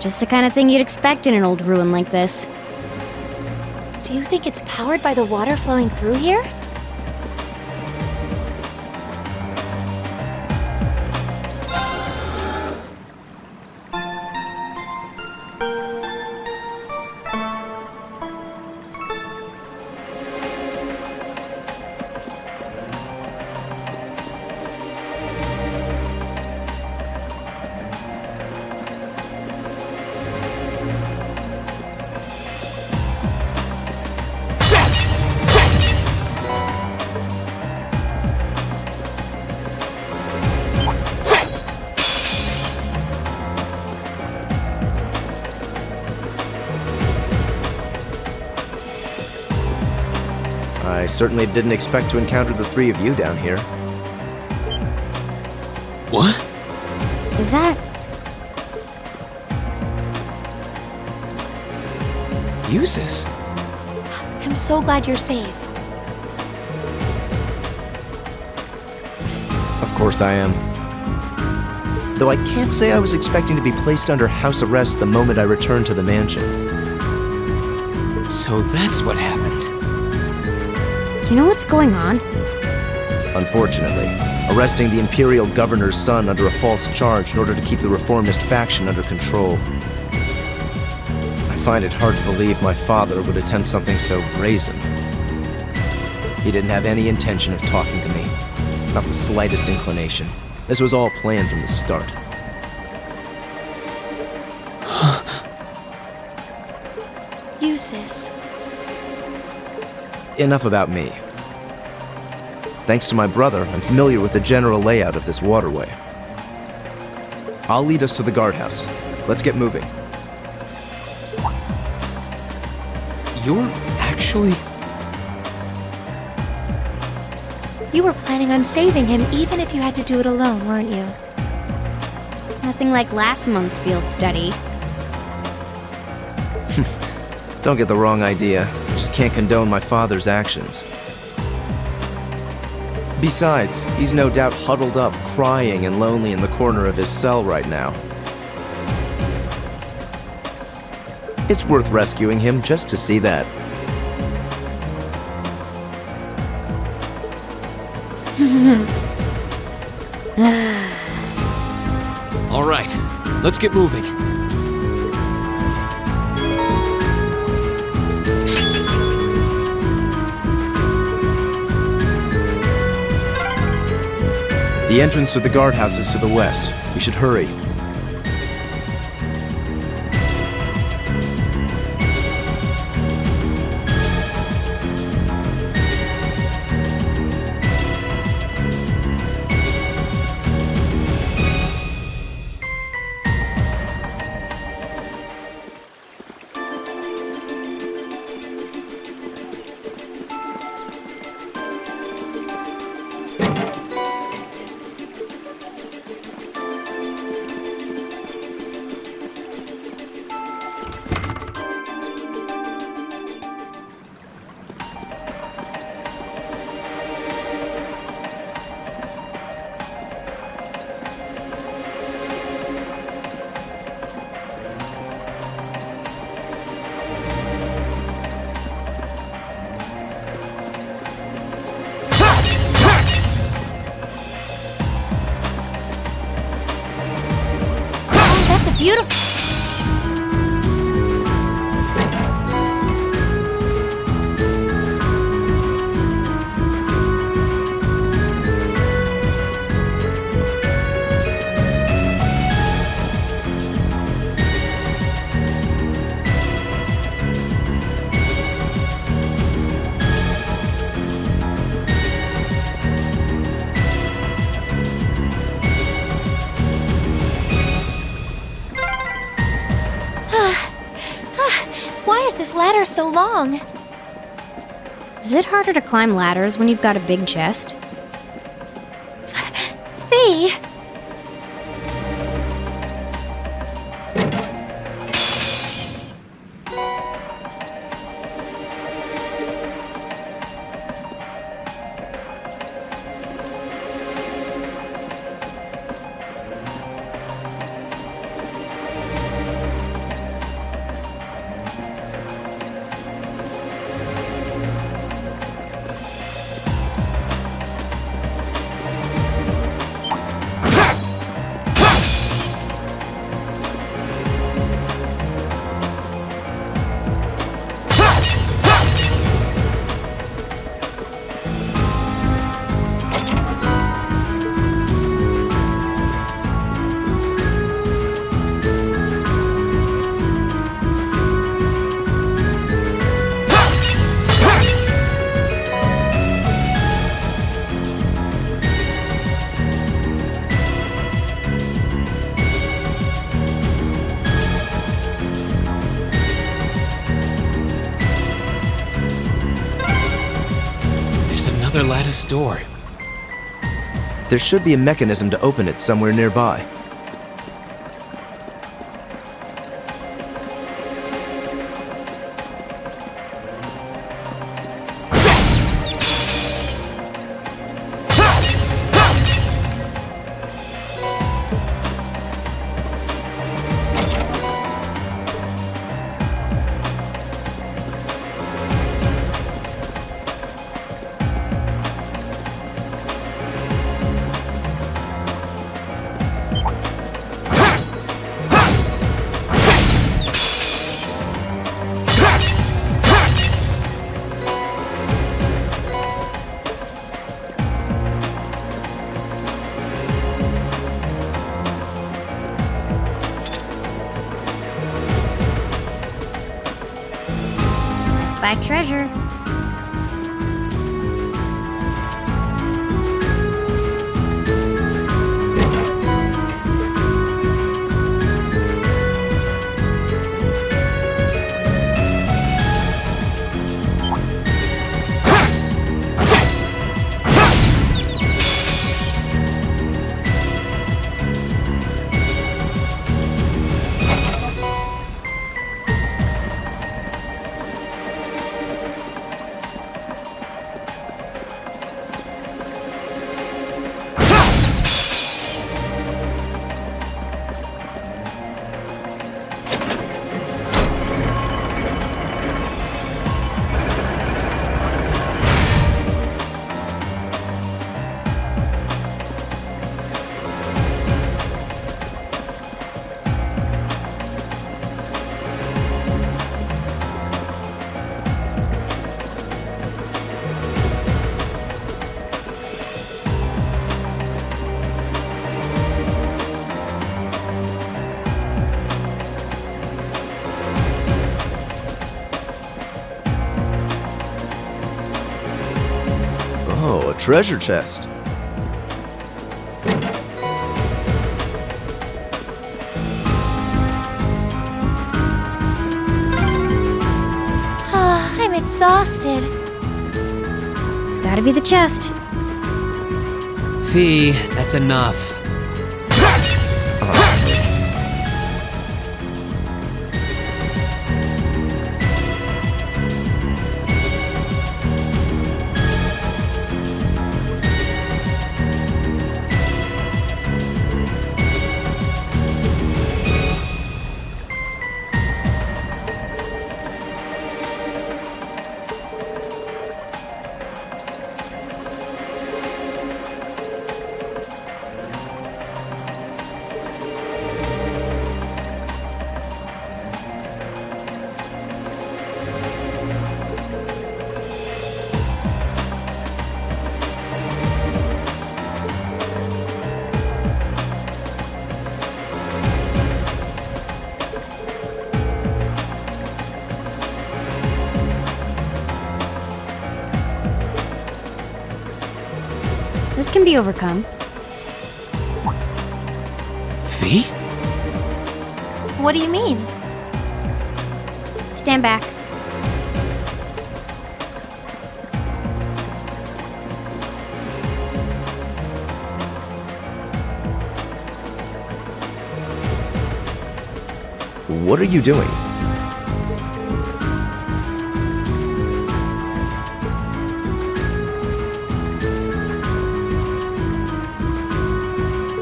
Just the kind of thing you'd expect in an old ruin like this. Do you think it's powered by the water flowing through here? I certainly didn't expect to encounter the three of you down here. What? Is that... Uses? I'm so glad you're safe. Of course I am. Though I can't say I was expecting to be placed under house arrest the moment I returned to the mansion. So that's what happened. You know what's going on? Unfortunately, arresting the Imperial Governor's son under a false charge in order to keep the reformist faction under control. I find it hard to believe my father would attempt something so brazen. He didn't have any intention of talking to me. Not the slightest inclination. This was all planned from the start. Uses. Enough about me. Thanks to my brother, I'm familiar with the general layout of this waterway. I'll lead us to the guardhouse. Let's get moving. You're actually... You were planning on saving him even if you had to do it alone, weren't you? Nothing like last month's field study. Don't get the wrong idea. I just can't condone my father's actions. Besides, he's no doubt huddled up, crying and lonely in the corner of his cell right now. It's worth rescuing him just to see that. All right, let's get moving. The entrance to the guardhouse is to the west. We should hurry. Beautiful. Why is this ladder so long? Is it harder to climb ladders when you've got a big chest? Fee! another lattice door. There should be a mechanism to open it somewhere nearby. Spy treasure. Oh, a treasure chest. I'm exhausted. It's gotta be the chest. Fee, that's enough. This can be overcome. Fee? What do you mean? Stand back. What are you doing?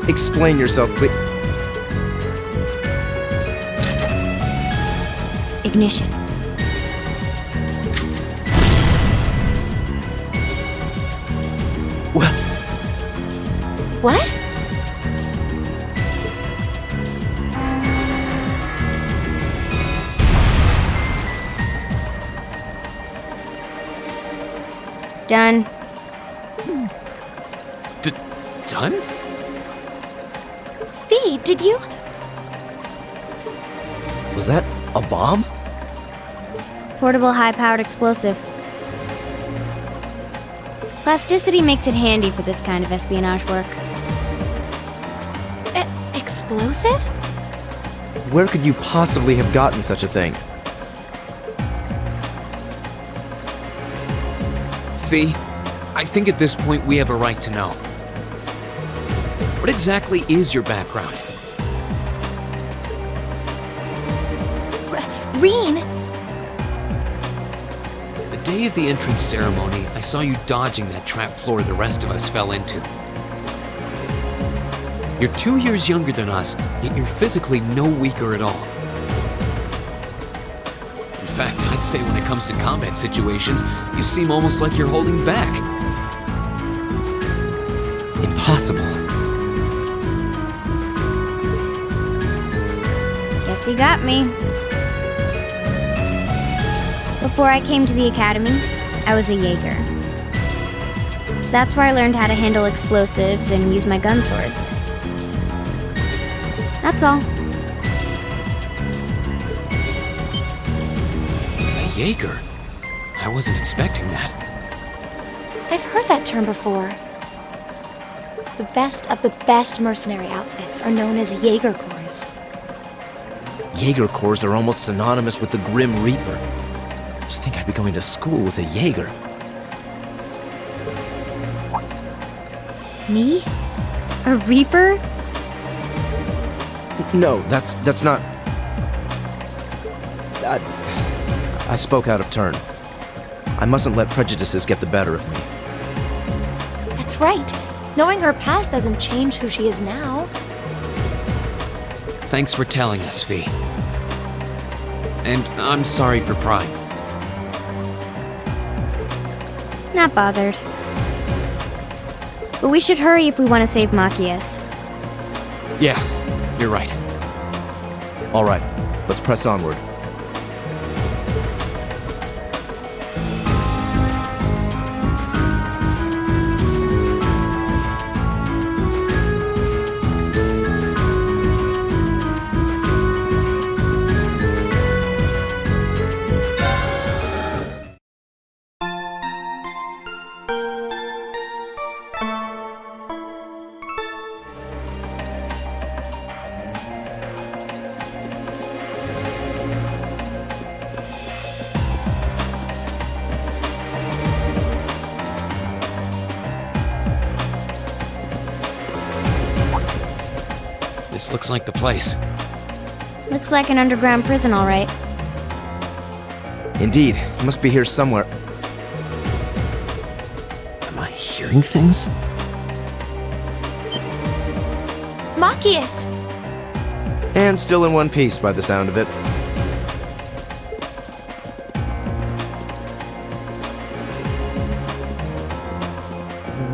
Explain yourself, please. Ignition. What? Done. Done? Fee, did you? Was that a bomb? Portable high-powered explosive. Plasticity makes it handy for this kind of espionage work. Explosive? Where could you possibly have gotten such a thing? Fee, I think at this point we have a right to know. What exactly is your background? Reen! The day of the entrance ceremony, I saw you dodging that trap floor the rest of us fell into. You're 2 years younger than us, yet you're physically no weaker at all. In fact, I'd say when it comes to combat situations, you seem almost like you're holding back. Impossible. Guess he got me. Before I came to the academy, I was a Jaeger. That's where I learned how to handle explosives and use my gun swords. That's all. A Jaeger? I wasn't expecting that. I've heard that term before. The best of the best mercenary outfits are known as Jaeger Corps. Jaeger Corps are almost synonymous with the Grim Reaper. Do you think I'd be going to school with a Jaeger? Me? A Reaper? No, that's not... I spoke out of turn. I mustn't let prejudices get the better of me. That's right. Knowing her past doesn't change who she is now. Thanks for telling us, Fee. And I'm sorry for prying. Not bothered. But we should hurry if we want to save Machias. Yeah, you're right. All right, let's press onward. This looks like the place. Looks like an underground prison, all right. Indeed, he must be here somewhere. Am I hearing things? Machias! And still in one piece by the sound of it.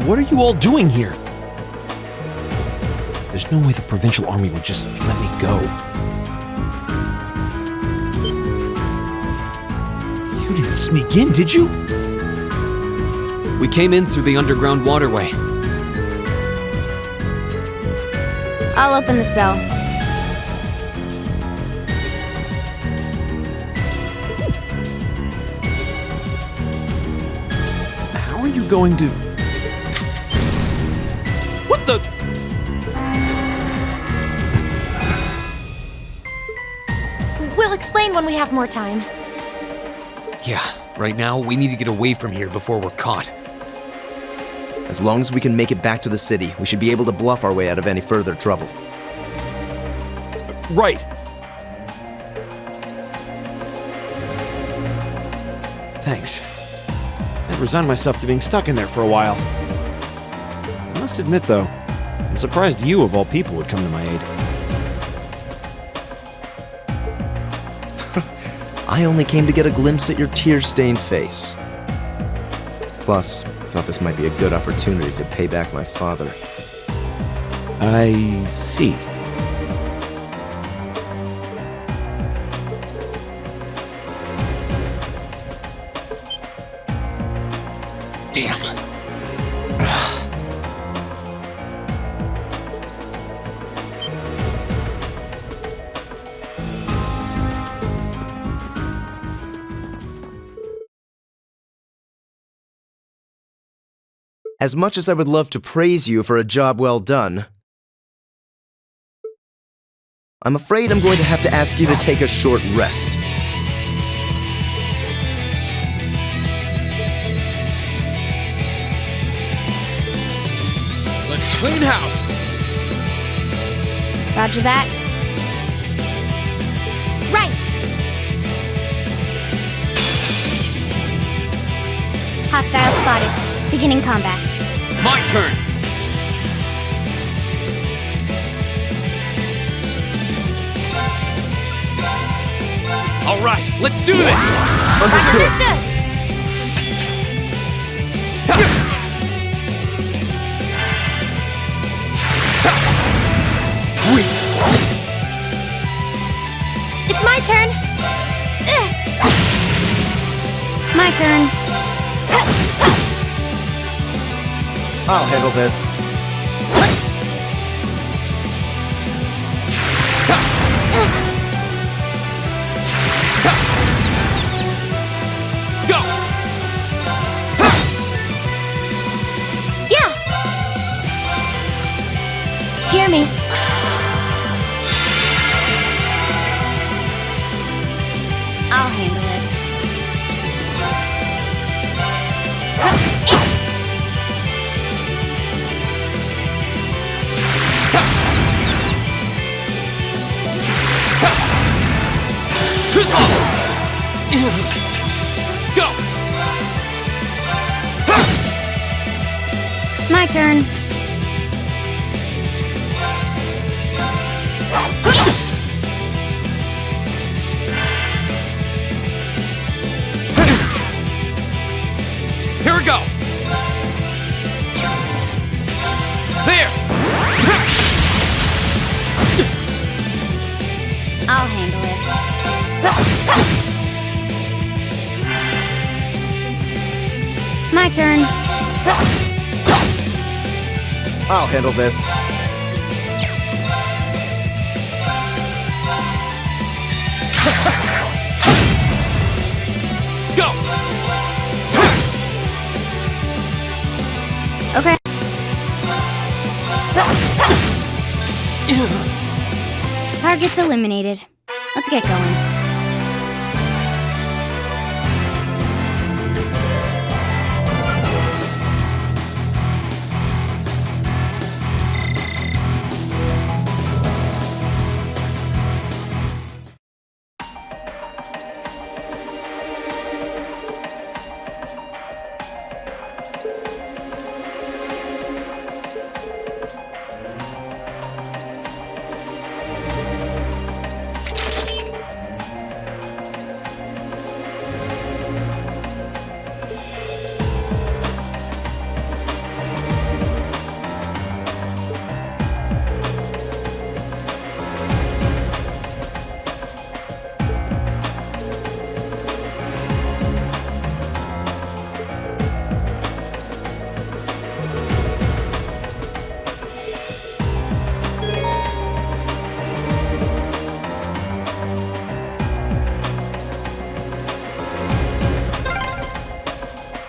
What are you all doing here? There's no way the provincial army would just let me go. You didn't sneak in, did you? We came in through the Underground Waterway. I'll open the cell. How are you going to... What the... We'll explain when we have more time. Yeah, right now we need to get away from here before we're caught. As long as we can make it back to the city, we should be able to bluff our way out of any further trouble. Right. Thanks. I'd resigned myself to being stuck in there for a while. I must admit, though, I'm surprised you, of all people, would come to my aid. I only came to get a glimpse at your tear-stained face. Plus, I thought this might be a good opportunity to pay back my father. I see. Damn. As much as I would love to praise you for a job well done, I'm afraid I'm going to have to ask you to take a short rest. Clean house. Roger that. Right! Hostile spotted. Beginning combat. My turn. All right, let's do this. Understood. It's my turn! My turn. I'll handle this. Go. Yeah! Hear me. I'll handle it. Too slow. Go. My turn. Here we go. There. I'll handle it. My turn. I'll handle this. Go. Okay. Target's eliminated. Let's get going.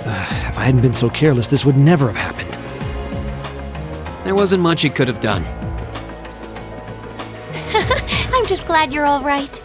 If I hadn't been so careless, this would never have happened. There wasn't much he could have done. I'm just glad you're all right.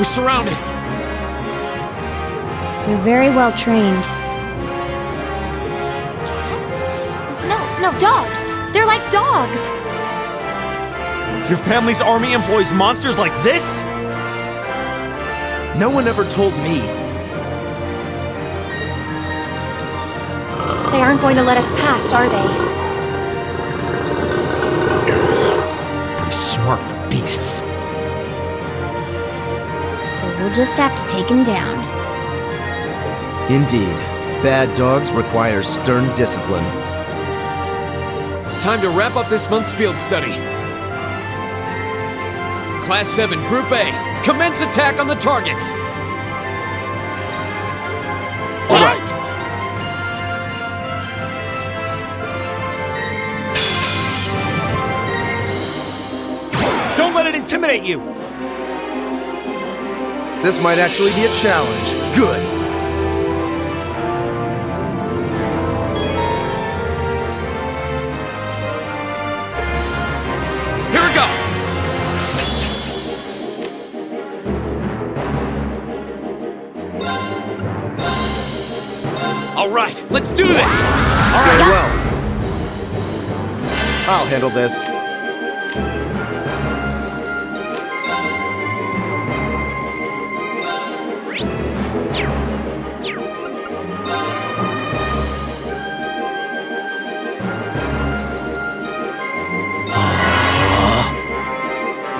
We're surrounded. You're very well trained. Cats? No, dogs! They're like dogs! Your family's army employs monsters like this? No one ever told me. They aren't going to let us past, are they? Pretty smart for beasts. So we'll just have to take him down. Indeed, bad dogs require stern discipline. Time to wrap up this month's field study. Class 7, Group A, commence attack on the targets. All right. Don't let it intimidate you! This might actually be a challenge. Good. Here we go. All right, let's do this. Very well. I'll handle this.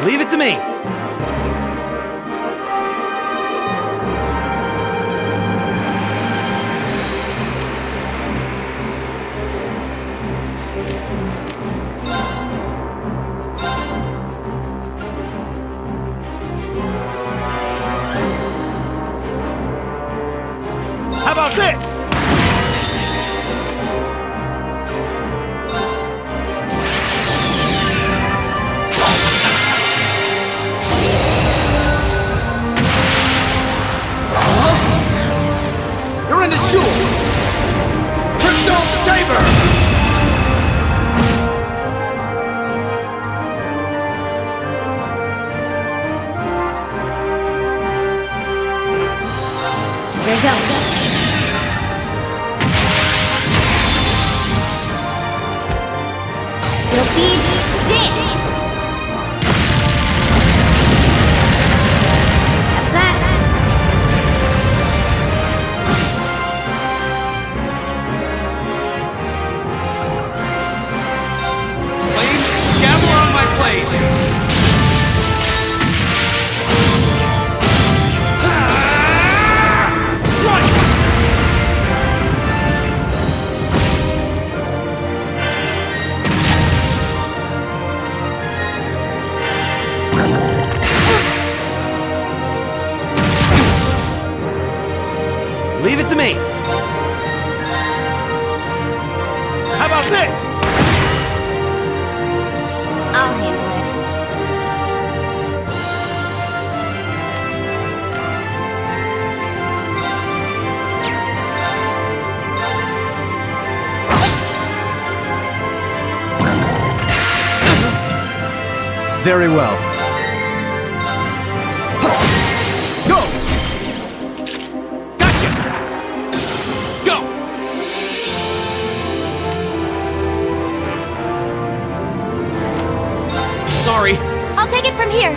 Leave it to me! How about this? You're in the shoe. Crystal Saber. There you go. Silky dance. That's that. Flames, gather on my blade. Strike! Leave it to me! How about this? I'll handle it. Very well. Go! Gotcha! Go! Sorry. I'll take it from here.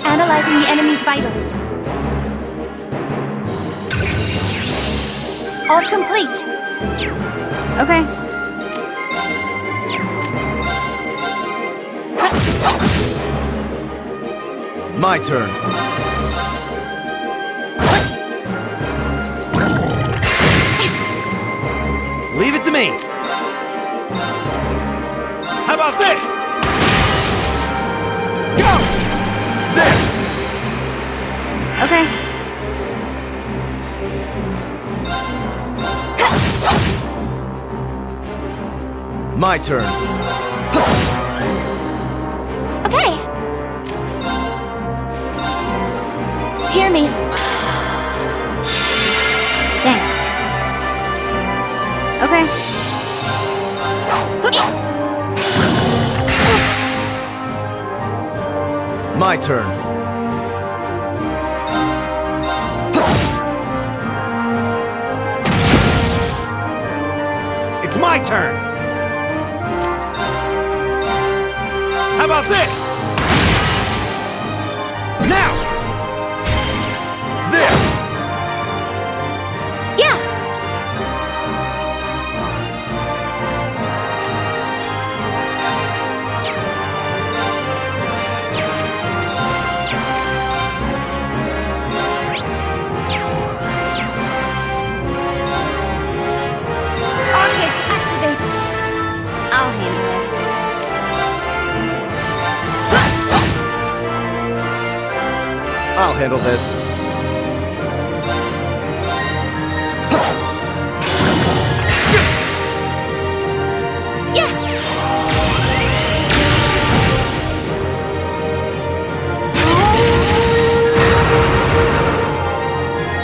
Analyzing the enemy's vitals. All complete. Okay. My turn. Leave it to me! How about this? Go! There! Okay. My turn. Okay. Hear me. Thanks. Okay. My turn. It's my turn! How about this? Now! There! Yeah! Obvious, activate! I'll handle it. I'll handle this.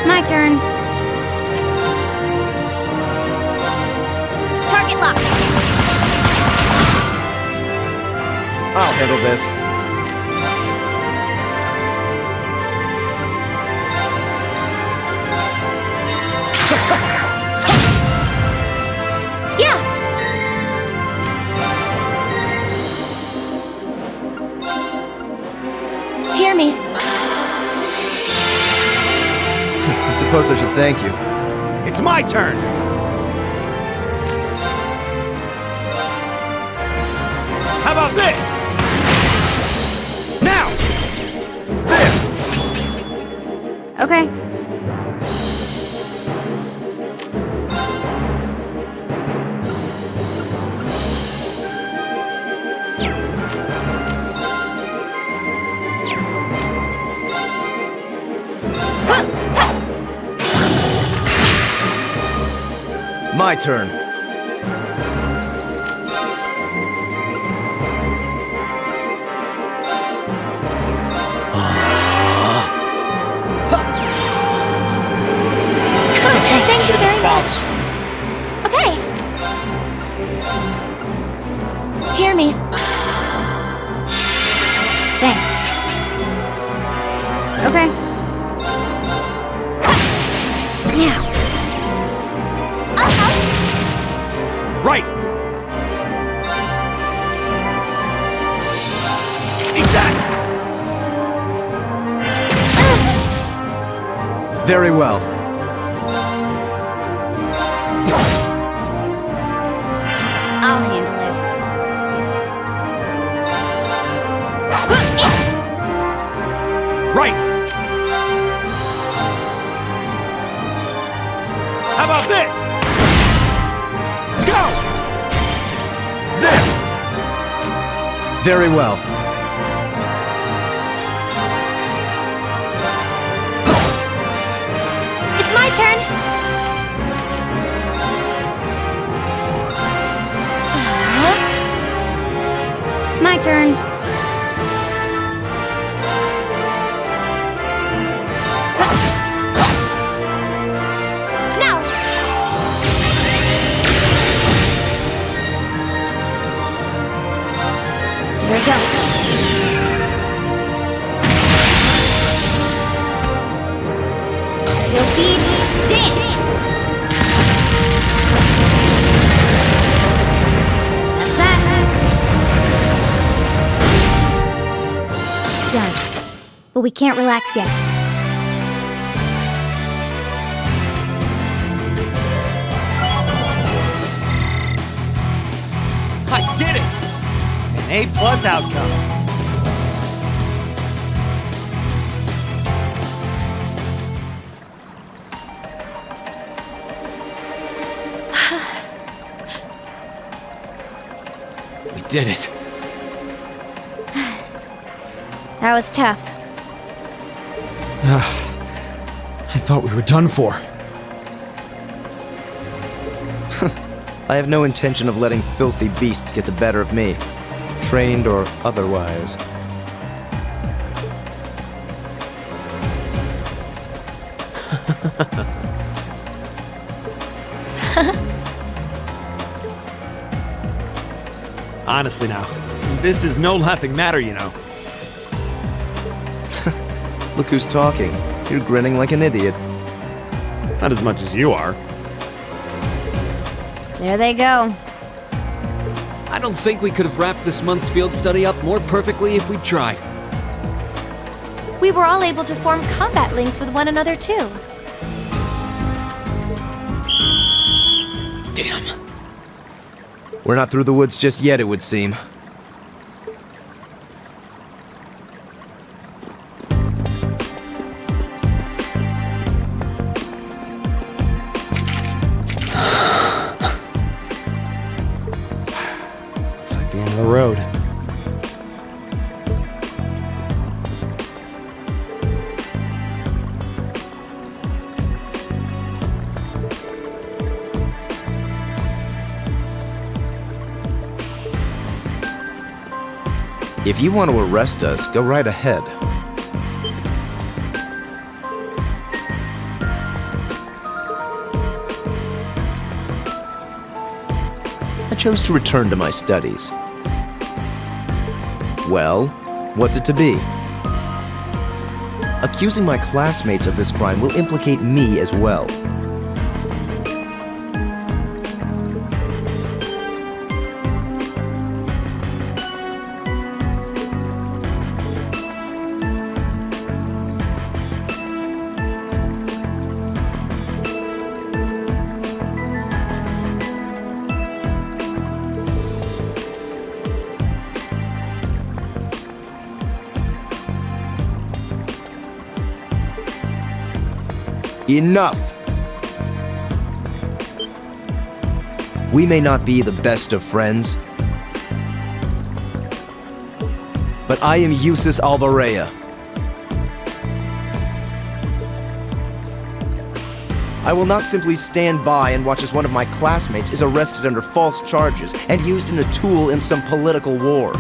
My turn. Target lock! I'll handle this. Yeah! Hear me. I suppose I should thank you. It's my turn! How about this? Now! There! Okay. My turn. Thank you very much. Okay. Hear me. Thanks. Okay. Now. Right! Eat that! Very well. I'll handle it. Right! How about this? Go! There! Very well. It's my turn. My turn. Now. Here we go. Silky dance. That's that. Done. But we can't relax yet. I did it! An A+ outcome. We did it. That was tough. I thought we were done for. I have no intention of letting filthy beasts get the better of me, trained or otherwise. Honestly now, this is no laughing matter, you know. Look who's talking. You're grinning like an idiot. Not as much as you are. There they go. I don't think we could have wrapped this month's field study up more perfectly if we'd tried. We were all able to form combat links with one another, too. Damn. We're not through the woods just yet, it would seem. It's like the end of the road. If you want to arrest us, go right ahead. I chose to return to my studies. Well, what's it to be? Accusing my classmates of this crime will implicate me as well. Enough! We may not be the best of friends, but I am Yusuf Albareya. I will not simply stand by and watch as one of my classmates is arrested under false charges and used as a tool in some political war.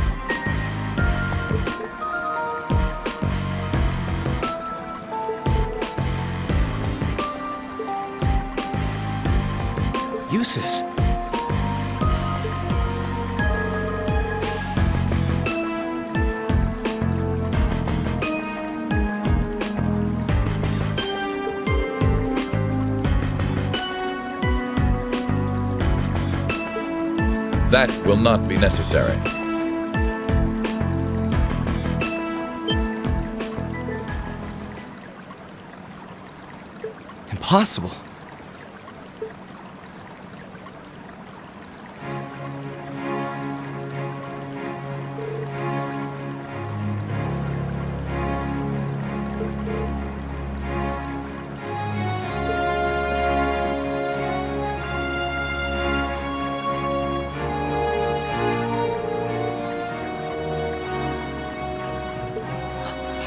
Useless. That will not be necessary. Impossible.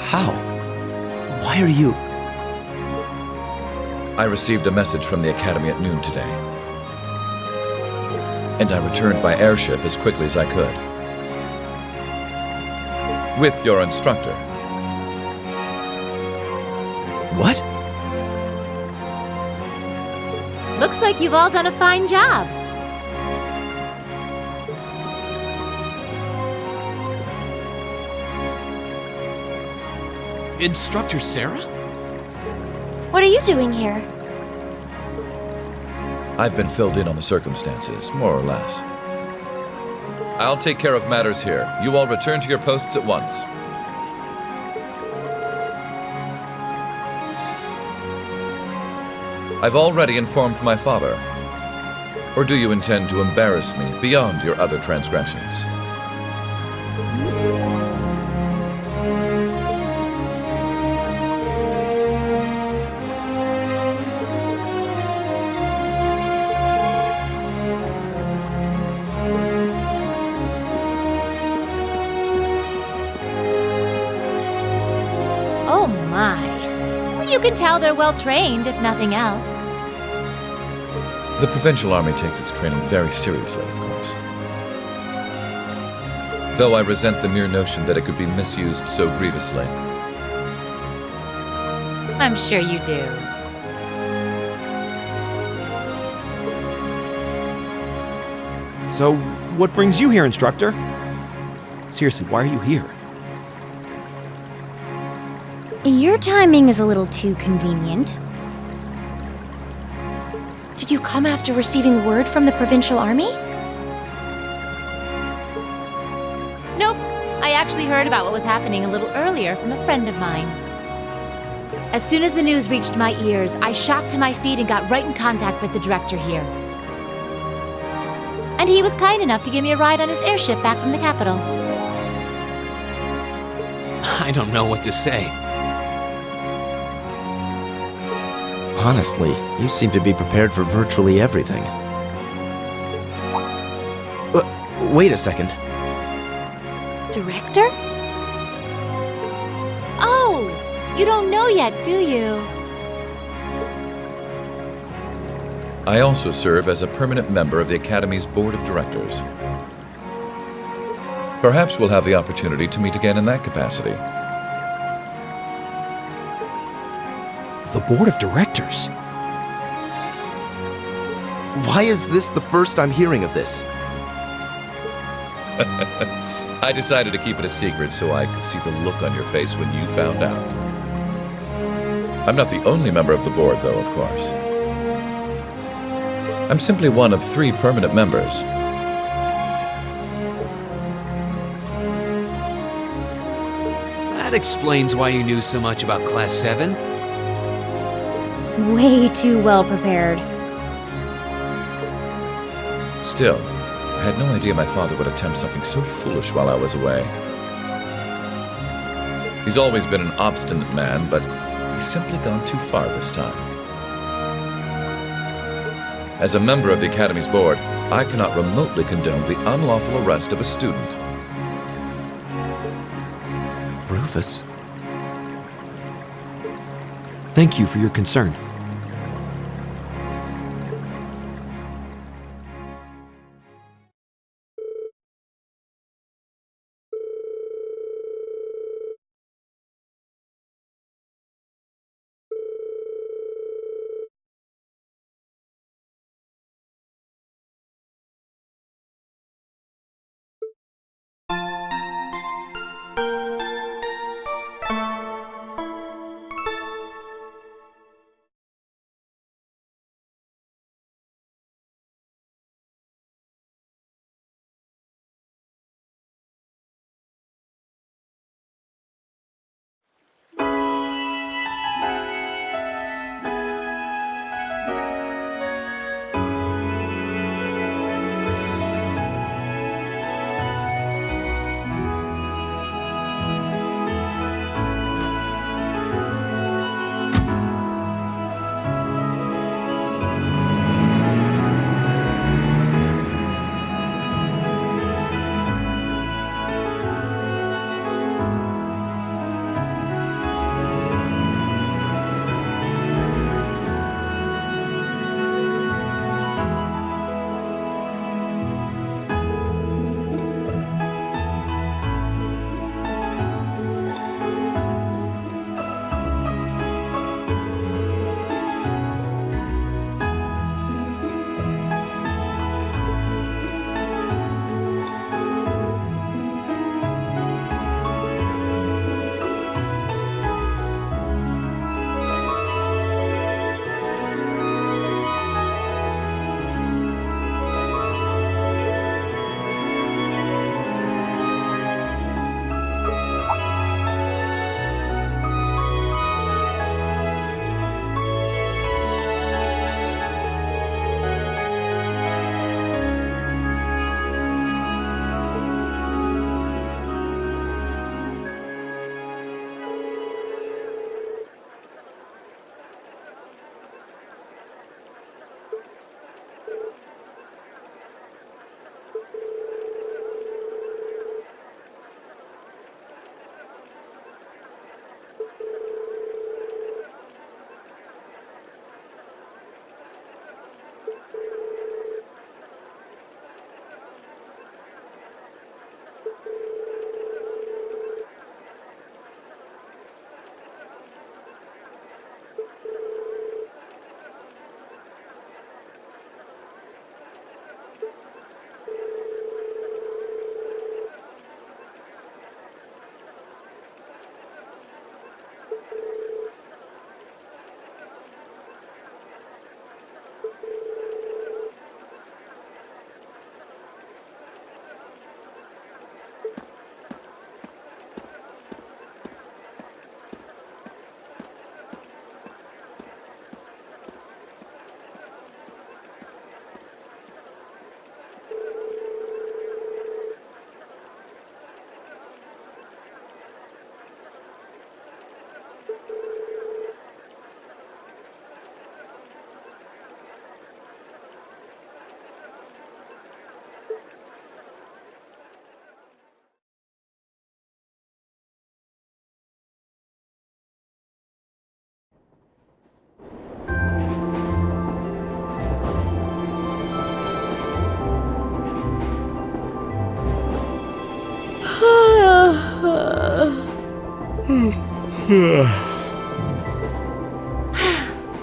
How? Why are you... I received a message from the Academy at noon today. And I returned by airship as quickly as I could. With your instructor. What? Looks like you've all done a fine job. Instructor Sarah? What are you doing here? I've been filled in on the circumstances, more or less. I'll take care of matters here. You all return to your posts at once. I've already informed my father. Or do you intend to embarrass me beyond your other transgressions? Oh my. Well, you can tell they're well trained, if nothing else. The Provincial Army takes its training very seriously, of course. Though I resent the mere notion that it could be misused so grievously. I'm sure you do. So, what brings you here, instructor? Seriously, why are you here? Your timing is a little too convenient. Did you come after receiving word from the provincial army? Nope. I actually heard about what was happening a little earlier from a friend of mine. As soon as the news reached my ears, I shot to my feet and got right in contact with the director here. And he was kind enough to give me a ride on his airship back from the capital. I don't know what to say. Honestly, you seem to be prepared for virtually everything. Wait a second. Director? Oh! You don't know yet, do you? I also serve as a permanent member of the Academy's Board of Directors. Perhaps we'll have the opportunity to meet again in that capacity. The board of directors? Why is this the first I'm hearing of this? I decided to keep it a secret so I could see the look on your face when you found out. I'm not the only member of the board, though, of course. I'm simply one of 3 permanent members. That explains why you knew so much about Class 7. Way too well prepared. Still, I had no idea my father would attempt something so foolish while I was away. He's always been an obstinate man, but he's simply gone too far this time. As a member of the Academy's board, I cannot remotely condone the unlawful arrest of a student. Rufus? Thank you for your concern.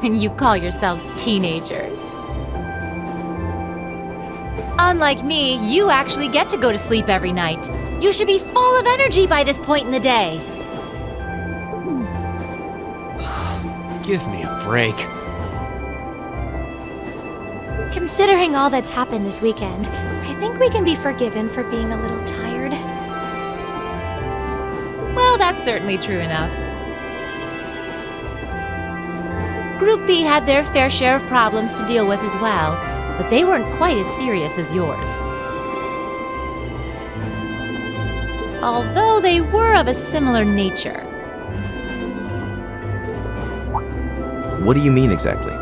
And you call yourselves teenagers. Unlike me, you actually get to go to sleep every night. You should be full of energy by this point in the day. Give me a break. Considering all that's happened this weekend, I think we can be forgiven for being a little tired. Well, that's certainly true enough. Group B had their fair share of problems to deal with as well, but they weren't quite as serious as yours. Although they were of a similar nature. What do you mean exactly?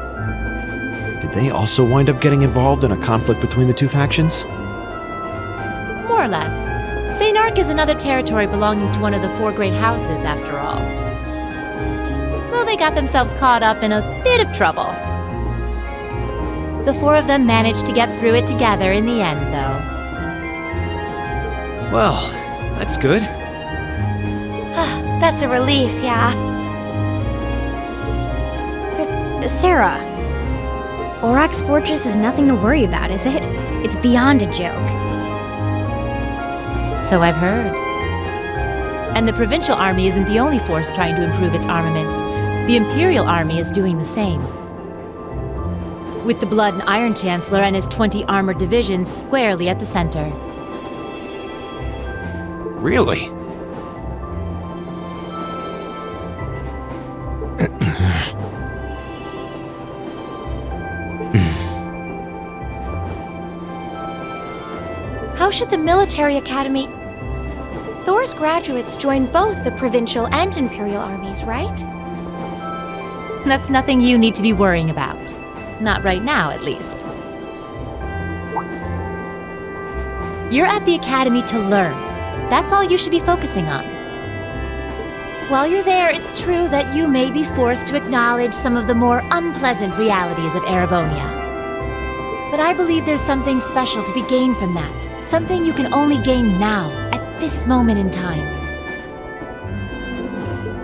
Did they also wind up getting involved in a conflict between the two factions? More or less. St. Ark is another territory belonging to one of the 4 great houses, after all. So they got themselves caught up in a bit of trouble. The 4 of them managed to get through it together in the end, though. Well, that's good. That's a relief, yeah. Sarah, Auroch's fortress is nothing to worry about, is it? It's beyond a joke. So I've heard. And the provincial army isn't the only force trying to improve its armaments. The Imperial Army is doing the same. With the Blood and Iron Chancellor and his 20 armored divisions squarely at the center. Really? How should the military academy... Thor's graduates join both the provincial and imperial armies, right? That's nothing you need to be worrying about. Not right now, at least. You're at the academy to learn. That's all you should be focusing on. While you're there, it's true that you may be forced to acknowledge some of the more unpleasant realities of Erebonia. But I believe there's something special to be gained from that. Something you can only gain now, at this moment in time.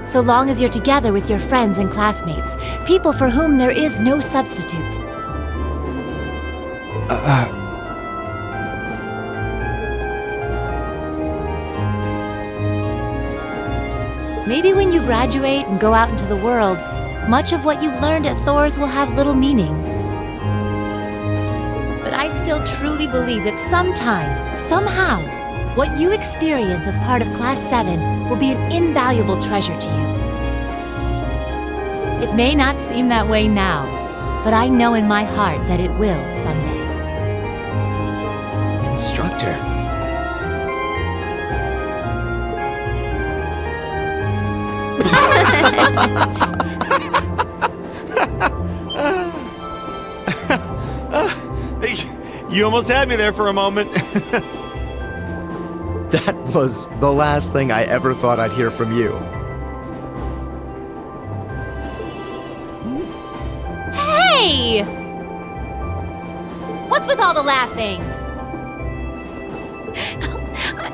So long as you're together with your friends and classmates, people for whom there is no substitute. Maybe when you graduate and go out into the world, much of what you've learned at Thor's will have little meaning. But I still truly believe that sometime, somehow, what you experience as part of Class 7 will be an invaluable treasure to you. It may not seem that way now, but I know in my heart that it will someday. Instructor. You almost had me there for a moment. That was the last thing I ever thought I'd hear from you. Hey! What's with all the laughing?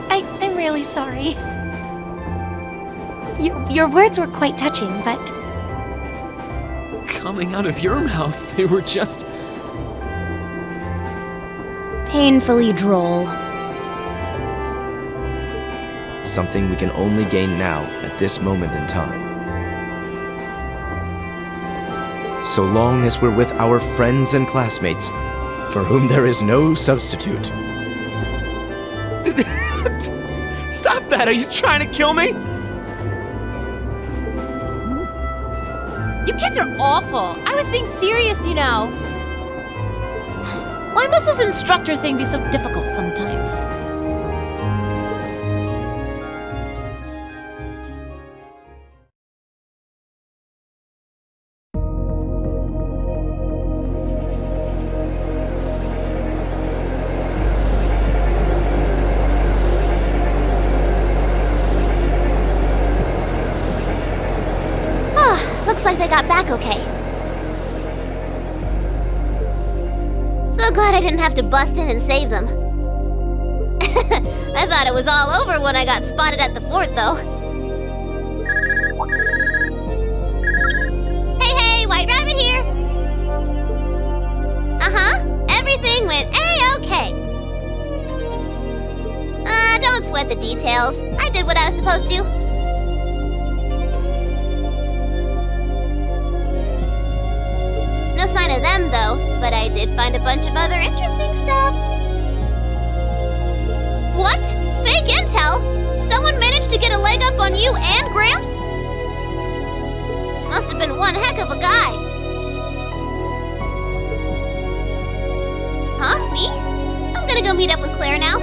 I'm really sorry. Your words were quite touching, but... Coming out of your mouth, they were just... Painfully droll. Something we can only gain now at this moment in time. So long as we're with our friends and classmates, for whom there is no substitute. Stop that! Are you trying to kill me? You kids are awful. I was being serious, you know. Why must this instructor thing be so difficult sometimes? Looks like they got back okay. So glad I didn't have to bust in and save them. I thought it was all over when I got spotted at the fort, though. Hey, White Rabbit here! Everything went A-okay. Don't sweat the details. I did what I was supposed to. No sign of them, though, but I did find a bunch of other interesting stuff. What? Fake intel? Someone managed to get a leg up on you and Gramps? Must have been one heck of a guy. Huh? Me? I'm gonna go meet up with Claire now.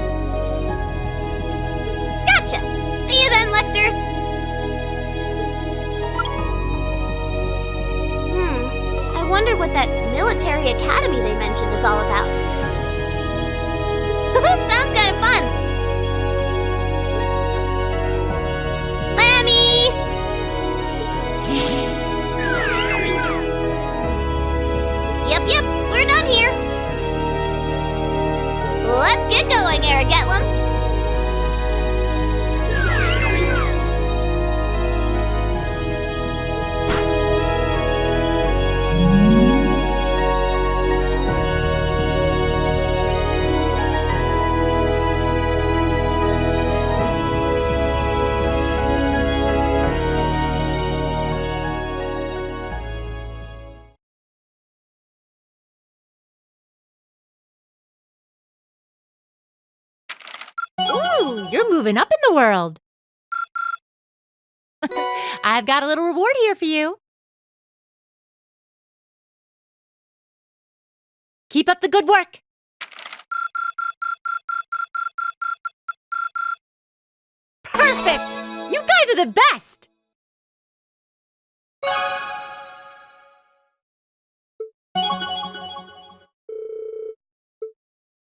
Gotcha! See you then, Lecter! I wonder what that military academy they mentioned is all about. Sounds kind of fun! Lammy! Yep, we're done here. Let's get going, Aragetlum. Ooh, you're moving up in the world. I've got a little reward here for you. Keep up the good work. Perfect! You guys are the best!